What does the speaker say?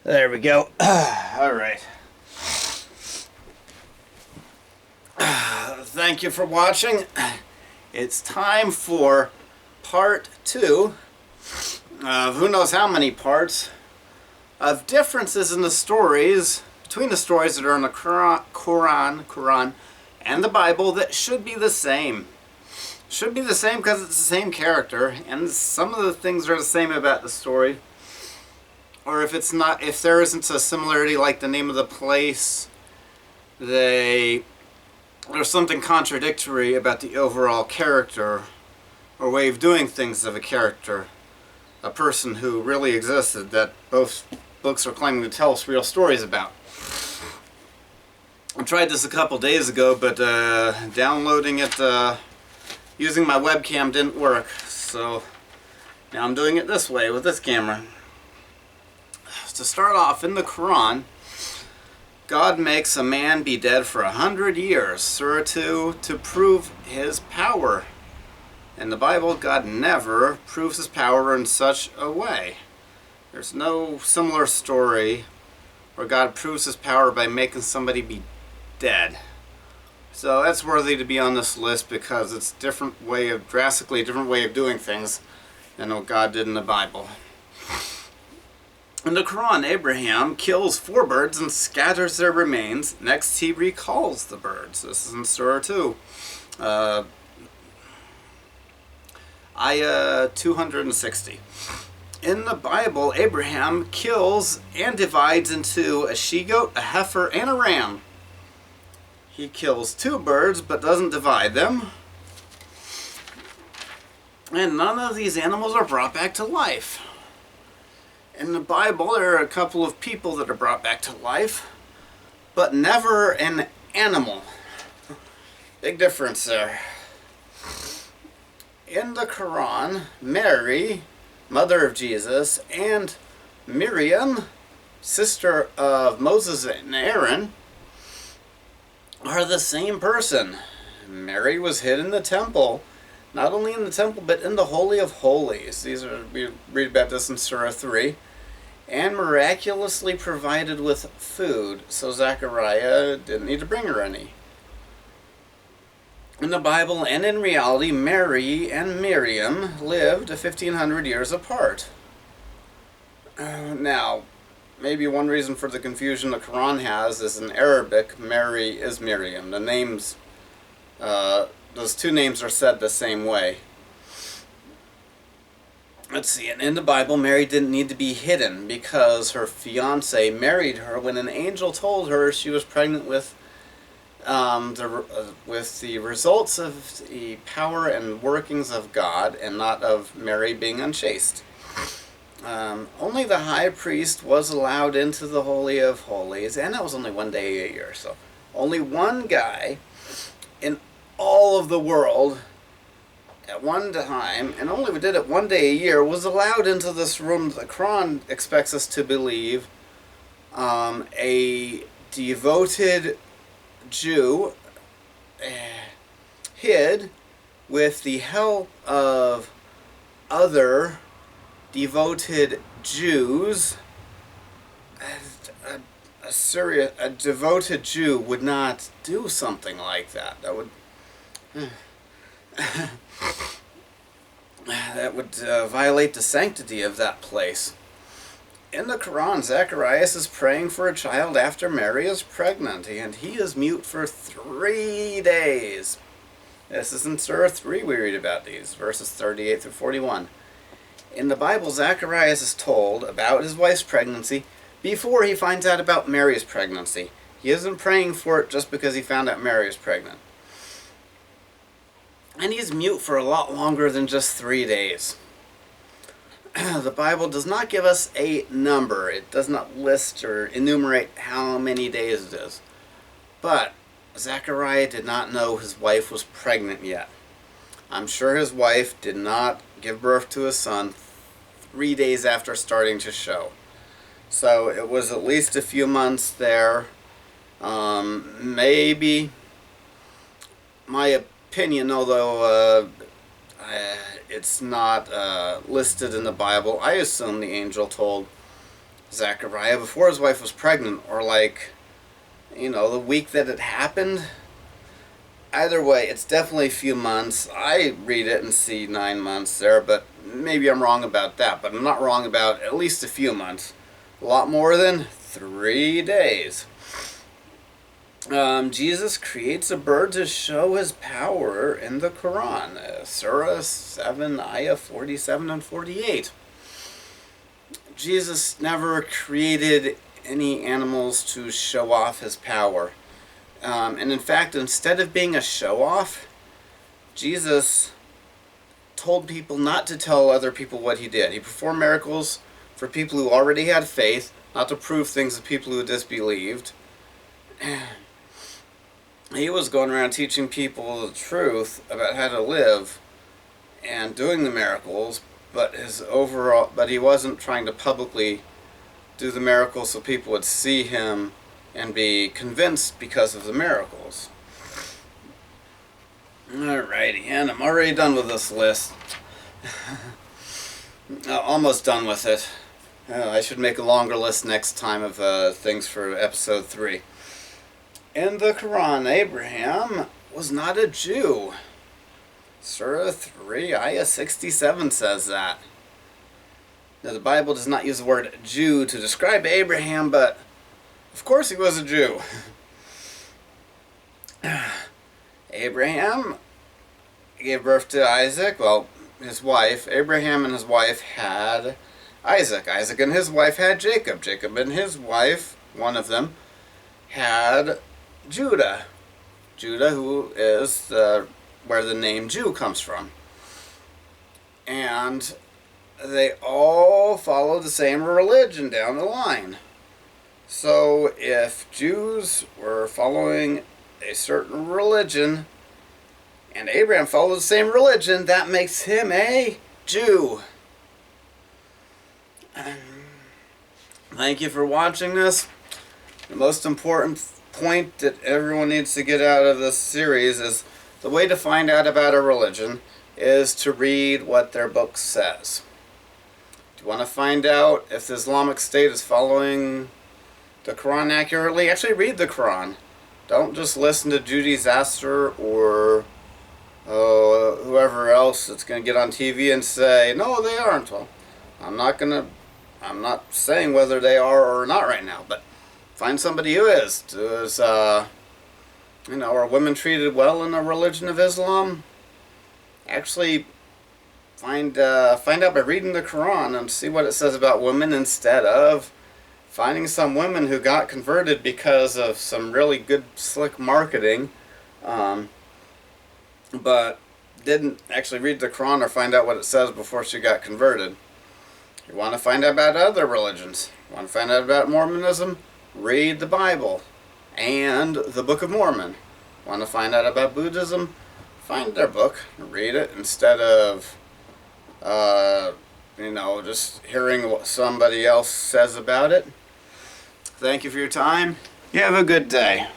There we go. All right. Thank you for watching. It's time for part 2 of who knows how many parts of differences in the stories, between the stories that are in the Quran and the Bible that should be the same. Should be the same because it's the same character, and some of the things are the same about the story. Or if it's not, if there isn't a similarity like the name of the place, there's something contradictory about the overall character or way of doing things of a character, a person who really existed that both books are claiming to tell us real stories about. I tried this a couple days ago, but downloading it using my webcam didn't work, so now I'm doing it this way with this camera. To start off, in the Quran, God makes a man be dead for 100 years, Surah 2, to prove his power. In the Bible, God never proves his power in such a way. There's no similar story where God proves his power by making somebody be dead. So that's worthy to be on this list because it's drastically different way of doing things than what God did in the Bible. In the Quran, Abraham kills 4 birds and scatters their remains. Next, he recalls the birds. This is in Surah 2. Ayah 260. In the Bible, Abraham kills and divides into a she-goat, a heifer, and a ram. He kills 2 birds but doesn't divide them. And none of these animals are brought back to life. In the Bible, there are a couple of people that are brought back to life, but never an animal. Big difference there. In the Quran, Mary, mother of Jesus, and Miriam, sister of Moses and Aaron, are the same person. Mary was hid in the temple, not only in the temple, but in the Holy of Holies. We read about this in Surah 3. And miraculously provided with food, so Zechariah didn't need to bring her any. In the Bible and in reality, Mary and Miriam lived 1,500 years apart. Now, maybe one reason for the confusion the Quran has is in Arabic, Mary is Miriam. The names, those 2 names are said the same way. Let's see, and in the Bible, Mary didn't need to be hidden because her fiancé married her when an angel told her she was pregnant with the results of the power and workings of God and not of Mary being unchaste. Only the high priest was allowed into the Holy of Holies, and that was only 1 day a year. So only one guy in all of the world at one time, and only did it 1 day a year, was allowed into this room the Quran expects us to believe a devoted Jew hid with the help of other devoted Jews. A devoted Jew would not do something like that. That would violate the sanctity of that place. In the Quran, Zacharias is praying for a child after Mary is pregnant, and he is mute for 3 days. This is in Surah 3 we read about these, verses 38 through 41. In the Bible, Zacharias is told about his wife's pregnancy before he finds out about Mary's pregnancy. He isn't praying for it just because he found out Mary is pregnant. And he's mute for a lot longer than just 3 days. The Bible does not give us a number. It does not list or enumerate how many days it is. But Zechariah did not know his wife was pregnant yet. I'm sure his wife did not give birth to his son 3 days after starting to show. So it was at least a few months there. Maybe, my opinion, although it's not listed in the Bible, I assume the angel told Zechariah before his wife was pregnant, or like, the week that it happened. Either way, it's definitely a few months. I read it and see 9 months there, but maybe I'm wrong about that. But I'm not wrong about at least a few months. A lot more than 3 days. Jesus creates a bird to show his power in the Quran. Surah 7, Ayah 47 and 48. Jesus never created any animals to show off his power. And in fact, instead of being a show-off, Jesus told people not to tell other people what he did. He performed miracles for people who already had faith, not to prove things to people who disbelieved. He was going around teaching people the truth about how to live and doing the miracles, but he wasn't trying to publicly do the miracles so people would see him and be convinced because of the miracles. Alrighty, and I'm already done with this list. Almost done with it. I should make a longer list next time of things for episode 3. In the Quran, Abraham was not a Jew. Surah 3, Ayah 67 says that. Now, the Bible does not use the word Jew to describe Abraham, but of course he was a Jew. Abraham gave birth to Isaac. Well, his wife, Abraham and his wife had Isaac. Isaac and his wife had Jacob. Jacob and his wife, one of them, had Judah. Judah, who is where the name Jew comes from. And they all follow the same religion down the line. So if Jews were following a certain religion and Abraham followed the same religion, that makes him a Jew. Thank you for watching this. The most important point that everyone needs to get out of this series is the way to find out about a religion is to read what their book says. Do you want to find out if the Islamic State is following the Quran accurately? Actually read the Quran. Don't just listen to Judy Zasser or whoever else that's going to get on TV and say, no, they aren't. Well, I'm not saying whether they are or not right now, but find somebody who is. Are women treated well in the religion of Islam? Actually, find out by reading the Quran and see what it says about women instead of finding some women who got converted because of some really good, slick marketing, but didn't actually read the Quran or find out what it says before she got converted. You want to find out about other religions? You want to find out about Mormonism? Read the Bible and the Book of Mormon. Want to find out about Buddhism? Find their book, read it, instead of just hearing what somebody else says about it. Thank you for your time. You have a good day.